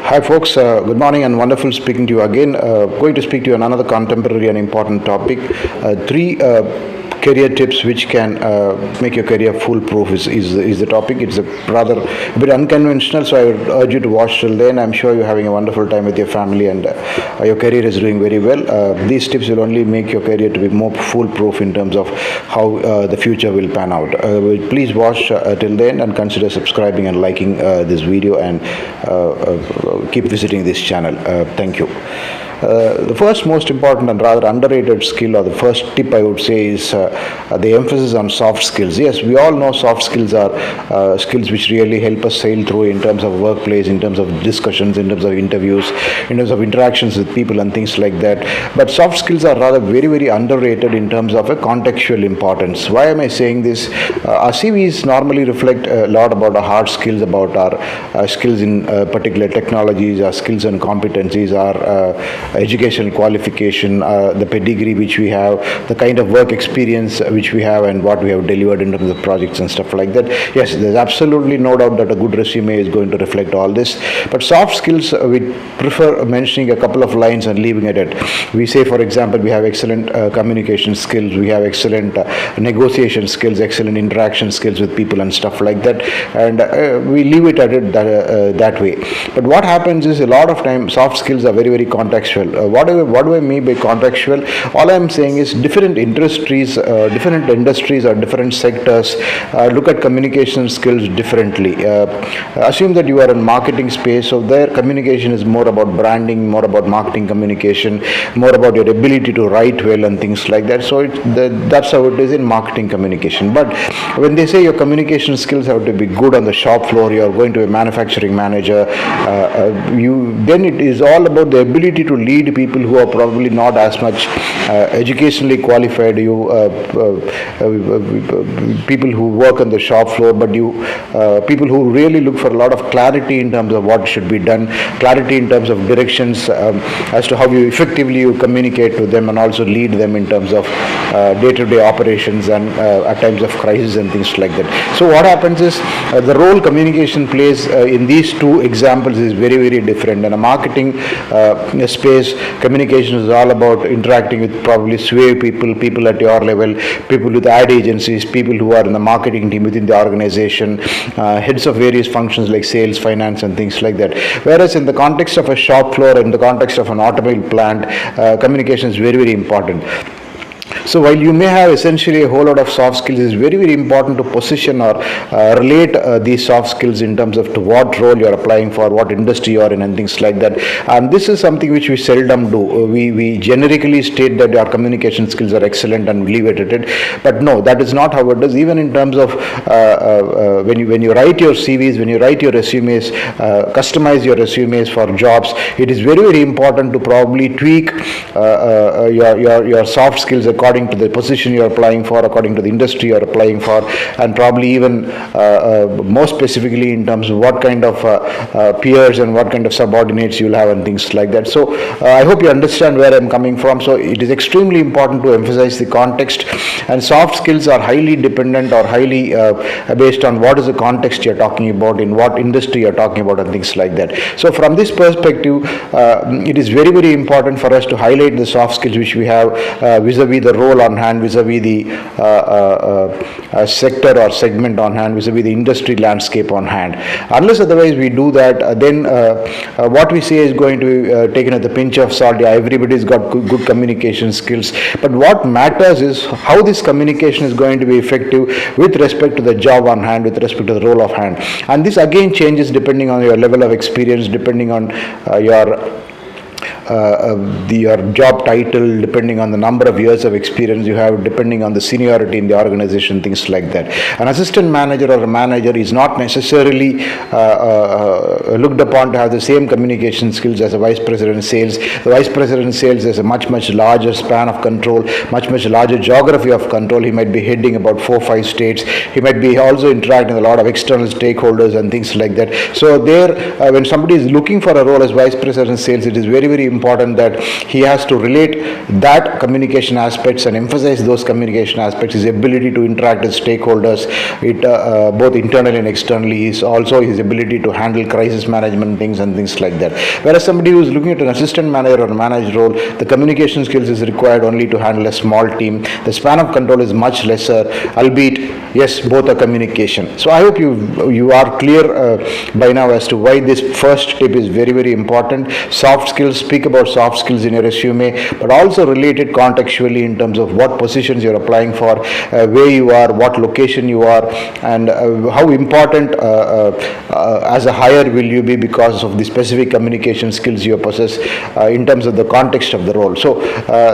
Hi folks, good morning and wonderful speaking to you again. Going to speak to you on another contemporary and important topic. Three career tips which can make your career foolproof is the topic. It's a rather a bit unconventional, so I would urge you to watch till then. I'm sure you're having a wonderful time with your family and your career is doing very well. These tips will only make your career to be more foolproof in terms of how the future will pan out. Please watch till then and consider subscribing and liking this video and keep visiting this channel. Thank you. The first most important and rather underrated skill, or the first tip I would say, is the emphasis on soft skills. Yes, we all know soft skills are skills which really help us sail through in terms of workplace, in terms of discussions, in terms of interviews, in terms of interactions with people and things like that. But soft skills are rather very underrated in terms of a contextual importance. Why am I saying this? Our CVs normally reflect a lot about our hard skills, about our skills in particular technologies, our skills and competencies, our educational qualification, the pedigree which we have, the kind of work experience which we have, and what we have delivered in terms of projects and stuff like that. Yes, there's absolutely no doubt that a good resume is going to reflect all this. But soft skills, we prefer mentioning a couple of lines and leaving it at. We say, for example, we have excellent communication skills, we have excellent negotiation skills, excellent interaction skills with people and stuff like that, and we leave it at it that way. But what happens is, a lot of time soft skills are very contextual. What do I mean by contextual? All I'm saying is different industries or different sectors look at communication skills differently. Assume that you are in marketing space, so there communication is more about branding, more about marketing communication, more about your ability to write well and things like that. So that's how it is in marketing communication. But when they say your communication skills have to be good on the shop floor, you are going to be a manufacturing manager, then it is all about the ability to lead people who are probably not as much educationally qualified, people who work on the shop floor, but people who really look for a lot of clarity in terms of what should be done, clarity in terms of directions as to how you effectively communicate to them and also lead them in terms of day-to-day operations and at times of crisis and things like that. So what happens is, the role communication plays in these two examples is very different. In a marketing space, communication is all about interacting with probably sway people at your level, people with ad agencies, people who are in the marketing team within the organization, heads of various functions like sales, finance and things like that. Whereas in the context of a shop floor, in the context of an automobile plant, communication is very important. So while you may have essentially a whole lot of soft skills, it's very important to position or relate these soft skills in terms of to what role you're applying for, what industry you're in and things like that. And this is something which we seldom do. We generically state that our communication skills are excellent and leave it at it. But no, that is not how it is. Even in terms of when you write your CVs, when you write your resumes, customize your resumes for jobs, it is very important to probably tweak your soft skills according to the position you're applying for, according to the industry you're applying for, and probably even more specifically in terms of what kind of peers and what kind of subordinates you'll have and things like that. So I hope you understand where I'm coming from. So it is extremely important to emphasize the context, and soft skills are highly dependent or highly based on what is the context you're talking about, in what industry you're talking about and things like that. So from this perspective, it is very important for us to highlight the soft skills which we have vis-a-vis the role on hand, vis-a-vis the sector or segment on hand, vis-a-vis the industry landscape on hand. Unless otherwise we do that, then what we say is going to be taken at the pinch of salt. Yeah, everybody's got good communication skills, but what matters is how this communication is going to be effective with respect to the job on hand, with respect to the role of hand. And this again changes depending on your level of experience, depending on your job title, depending on the number of years of experience you have, depending on the seniority in the organization, things like that. An assistant manager or a manager is not necessarily looked upon to have the same communication skills as a vice president sales. The vice president sales has a much larger span of control, much larger geography of control. He might be heading about 4-5 states. He might be also interacting with a lot of external stakeholders and things like that. So there, when somebody is looking for a role as vice president sales, it is very important that he has to relate that communication aspects and emphasize those communication aspects, his ability to interact with stakeholders, both internally and externally, is also his ability to handle crisis management things and things like that. Whereas somebody who is looking at an assistant manager or a manager role, the communication skills is required only to handle a small team. The span of control is much lesser, albeit yes, both are communication. So I hope you are clear by now as to why this first tip is very, very important. Soft skills, speak about soft skills in your resume, but also relate it contextually in terms of what positions you're applying for, where you are, what location you are, and how important as a hire will you be because of the specific communication skills you possess in terms of the context of the role. So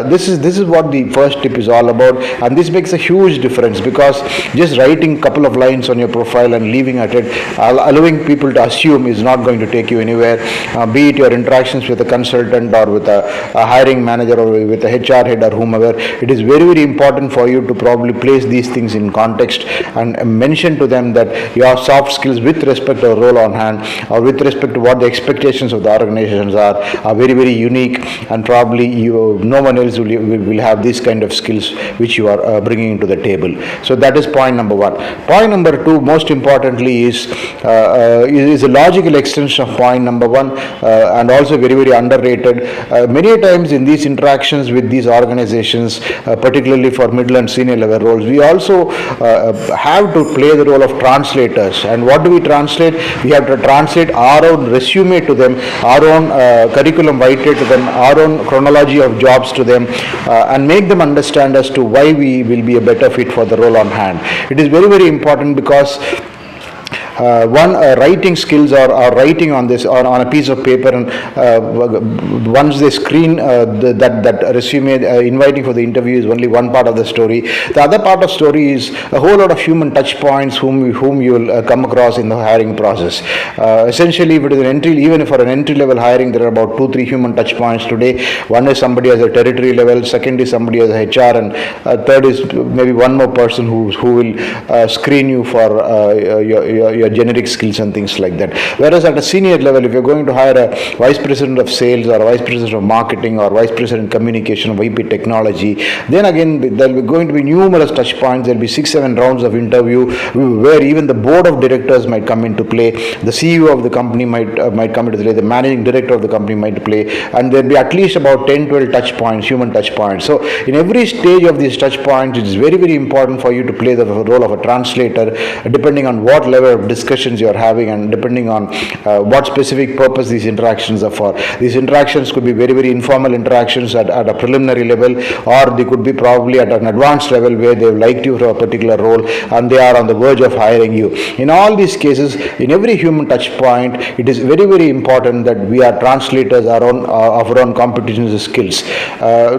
this is what the first tip is all about, and this makes a huge difference, because just writing a couple of lines on your profile and leaving at it, allowing people to assume, is not going to take you anywhere. Be it your interactions with a consultant or with a hiring manager or with a HR head or whomever, it is very, very important for you to probably place these things in context and mention to them that your soft skills with respect to a role on hand or with respect to what the expectations of the organizations are very, very unique, and probably no one else will have these kind of skills which you are bringing to the table. So that is point number one. Point number two, most importantly, is a logical extension of point number one, and also very, very underrated. Many times in these interactions with these organizations, particularly for middle and senior level roles, we also have to play the role of translators. And what do we translate? We have to translate our own resume to them, our own curriculum vitae to them, our own chronology of jobs to them, and make them understand as to why we will be a better fit for the role on hand. It is very, very important, because writing skills or writing on this or on a piece of paper, and once they screen that resume, inviting for the interview is only one part of the story. The other part of story is a whole lot of human touch points whom you will come across in the hiring process. Essentially, if it is an entry, even for an entry level hiring, there are about 2-3 human touch points today. One is somebody as a territory level, second is somebody as a HR, and third is maybe one more person who will screen you for your generic skills and things like that. Whereas at a senior level, if you're going to hire a vice president of sales or a vice president of marketing or vice president communication, VP technology, then again there will be going to be numerous touch points. There will be 6-7 rounds of interview where even the board of directors might come into play, the CEO of the company might come into play, the managing director of the company might play, and there will be at least about 10-12 touch points, human touch points. So in every stage of these touch points, it is very, very important for you to play the role of a translator, depending on what level of discussions you are having and depending on what specific purpose these interactions are for. These interactions could be very, very informal interactions at a preliminary level, or they could be probably at an advanced level where they've liked you for a particular role and they are on the verge of hiring you. In all these cases, in every human touch point, it is very, very important that we are translators of our own competencies and skills.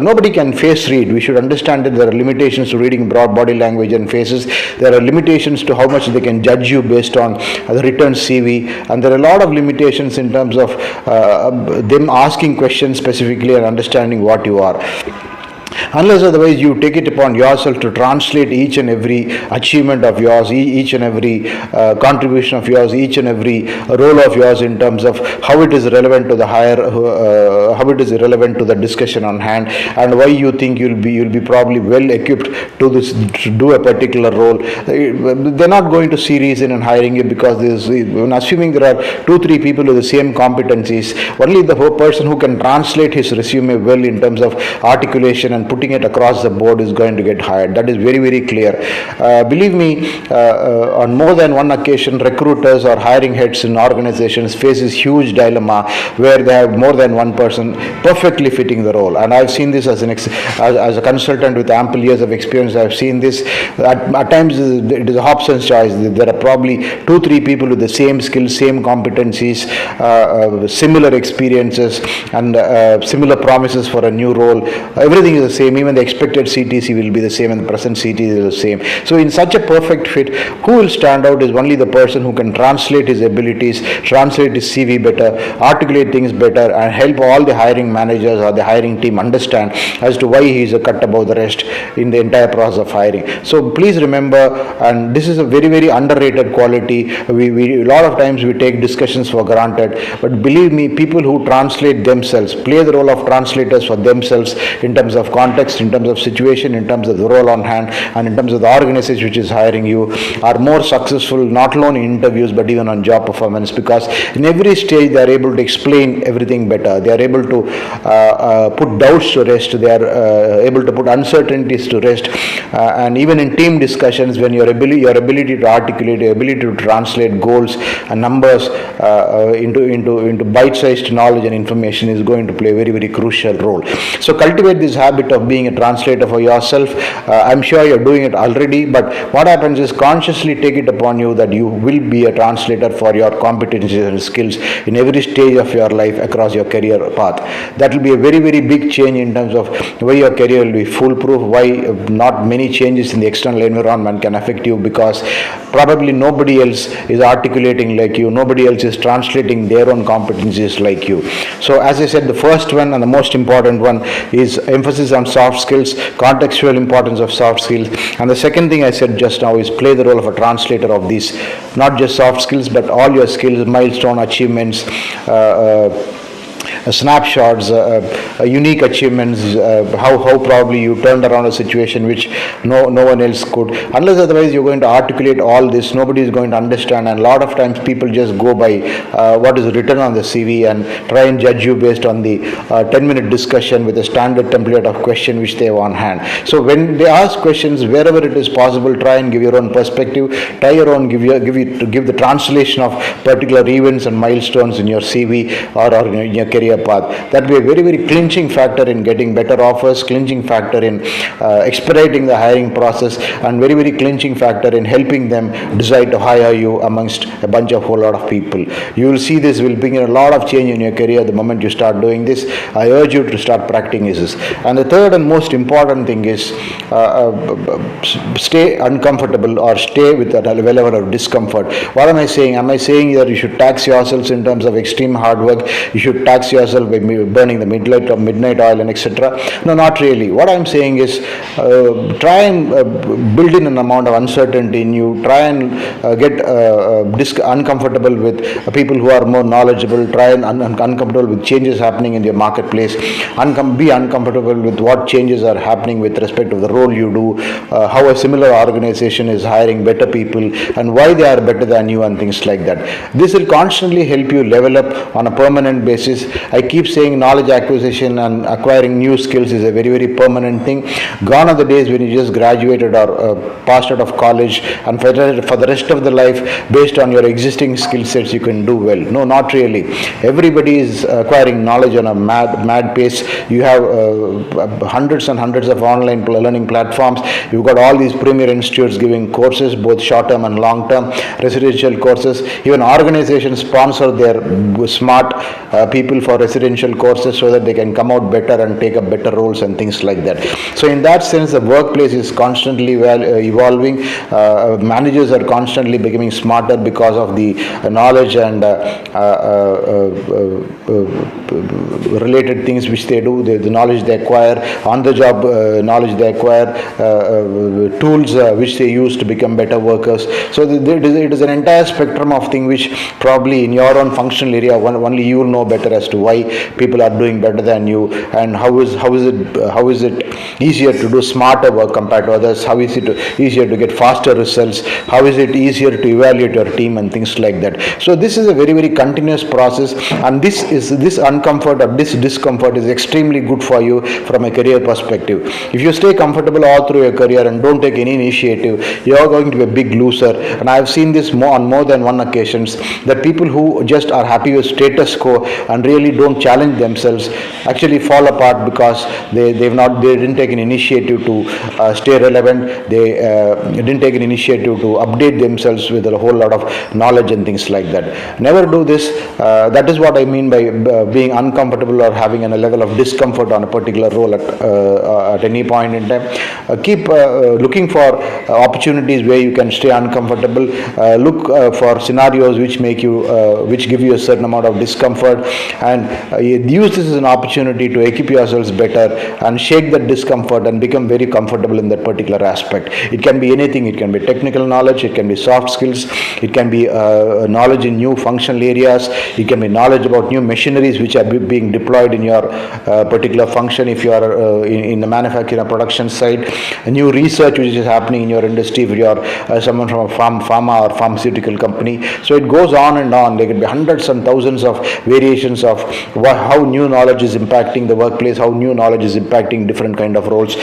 Nobody can face read. We should understand that there are limitations to reading broad body language and faces. There are limitations to how much they can judge you based on the written CV, and there are a lot of limitations in terms of them asking questions specifically and understanding what you are. Unless otherwise you take it upon yourself to translate each and every achievement of yours, each and every contribution of yours, each and every role of yours in terms of how it is relevant to the hire, how it is relevant to the discussion on hand, and why you think you'll be probably well equipped to do a particular role. They're not going to see reason in hiring you because assuming there are 2-3 people with the same competencies, only the whole person who can translate his resume well in terms of articulation and putting it across the board is going to get hired. That is very, very clear. Believe me, on more than one occasion, recruiters or hiring heads in organizations faces huge dilemma where they have more than one person perfectly fitting the role. And I've seen this as a consultant with ample years of experience. I've seen this. At times, it is a Hobson's choice. There are probably 2-3 people with the same skills, same competencies, similar experiences, and similar promises for a new role. Everything is the same, even the expected CTC will be the same and the present CTC is the same. So in such a perfect fit, who will stand out is only the person who can translate his abilities, translate his CV better, articulate things better, and help all the hiring managers or the hiring team understand as to why he is a cut above the rest in the entire process of hiring. So please remember, and this is a very, very underrated quality. We a lot of times we take discussions for granted, but believe me, people who translate themselves, play the role of translators for themselves in terms of context, in terms of situation, in terms of the role on hand, and in terms of the organization which is hiring you, are more successful not only in interviews but even on job performance, because in every stage they are able to explain everything better. They are able to put doubts to rest. They are able to put uncertainties to rest. And even in team discussions, when your ability to articulate, your ability to translate goals and numbers into bite-sized knowledge and information is going to play a very, very crucial role. So cultivate this habit of being a translator for yourself. I'm sure you're doing it already, but what happens is consciously take it upon you that you will be a translator for your competencies and skills in every stage of your life across your career path. That will be a very, very big change in terms of why your career will be foolproof, why not many changes in the external environment can affect you, because probably nobody else is articulating like you, nobody else is translating their own competencies like you. So as I said, the first one and the most important one is emphasis on soft skills, contextual importance of soft skills. And the second thing I said just now is play the role of a translator of these, not just soft skills, but all your skills, milestone achievements, snapshots, unique achievements, how probably you turned around a situation which no one else could. Unless otherwise you're going to articulate all this, nobody is going to understand, and a lot of times people just go by what is written on the CV and try and judge you based on the 10-minute discussion with a standard template of question which they have on hand. So when they ask questions, wherever it is possible, try and give your own perspective, try your own, give the translation of particular events and milestones in your CV or in your career path. That will be a very, very clinching factor in getting better offers, clinching factor in expediting the hiring process, and very, very clinching factor in helping them decide to hire you amongst a bunch of whole lot of people. You will see this will bring in a lot of change in your career the moment you start doing this. I urge you to start practicing this. And the third and most important thing is stay uncomfortable or stay with a level of discomfort. What am I saying? Am I saying that you should tax yourselves in terms of extreme hard work? You should tax yourself by burning the midnight oil and etc.? No, not really. What I'm saying is try and build in an amount of uncertainty in you. Try and get uncomfortable with people who are more knowledgeable. Try and uncomfortable with changes happening in your marketplace. Be uncomfortable with what changes are happening with respect to the role you do, how a similar organization is hiring better people and why they are better than you and things like that. This will constantly help you level up on a permanent basis. I keep saying knowledge acquisition and acquiring new skills is a very, very permanent thing. Gone are the days when you just graduated or passed out of college and for the rest of the life, based on your existing skill sets, you can do well. No, not really. Everybody is acquiring knowledge on a mad pace. You have hundreds and hundreds of online learning platforms. You've got all these premier institutes giving courses, both short-term and long-term, residential courses. Even organizations sponsor their smart people for residential courses so that they can come out better and take up better roles and things like that. So in that sense, the workplace is constantly evolving. Managers are constantly becoming smarter because of the knowledge and related things which they do, the knowledge they acquire, on the job knowledge they acquire, tools which they use to become better workers. So it is an entire spectrum of things which probably in your own functional area only you will know better as to why people are doing better than you, and how is it easier to do smarter work compared to others, how is it easier to get faster results, how is it easier to evaluate your team and things like that. So this is a very, very continuous process, and this uncomfort or this discomfort is extremely good for you from a career perspective. If you stay comfortable all through your career and don't take any initiative, you are going to be a big loser. And I have seen this on more than one occasions, that people who just are happy with status quo and really don't challenge themselves actually fall apart because they didn't take an initiative to stay relevant. They didn't take an initiative to update themselves with a whole lot of knowledge and things like that. Never do this. That is what I mean by being uncomfortable or having a level of discomfort on a particular role at any point in time. Keep looking for opportunities where you can stay uncomfortable. Look for scenarios which make you which give you a certain amount of discomfort, and use this as an opportunity to equip yourselves better and shake that discomfort and become very comfortable in that particular aspect. It can be anything. It can be technical knowledge, it can be soft skills, it can be knowledge in new functional areas, it can be knowledge about new machineries which are being deployed in your particular function if you are in the manufacturing or production side, a new research which is happening in your industry if you are someone from a pharma or pharmaceutical company. So it goes on and on. There can be hundreds and thousands of variations of how new knowledge is impacting the workplace, how new knowledge is impacting different kind of roles,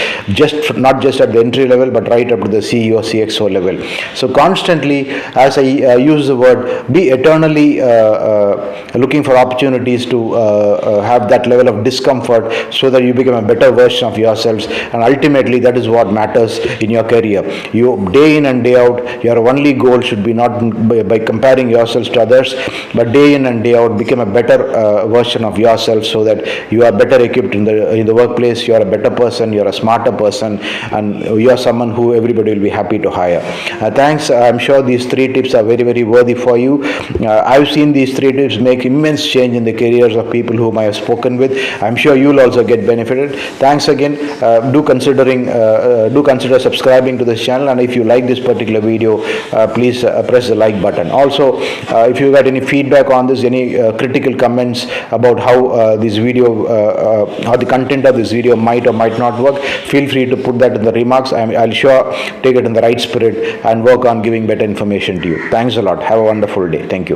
not just at the entry level but right up to the CEO, CXO level. So constantly, as I use the word, be eternally looking for opportunities to have that level of discomfort so that you become a better version of yourselves, and ultimately that is what matters in your career. You, day in and day out, your only goal should be not by comparing yourselves to others, but day in and day out become a better version of yourself so that you are better equipped in the workplace. You are a better person, you are a smarter person, and you are someone who everybody will be happy to hire. Thanks. I'm sure these 3 tips are very, very worthy for you. I've seen these 3 tips make immense change in the careers of people whom I have spoken with. I'm sure you'll also get benefited. Thanks again. Do consider subscribing to this channel, and if you like this particular video, please press the like button. Also, if you got any feedback on this, any critical comments about how this video how the content of this video might or might not work, feel free to put that in the remarks. I'll sure take it in the right spirit and work on giving better information to you. Thanks a lot. Have a wonderful day. Thank you.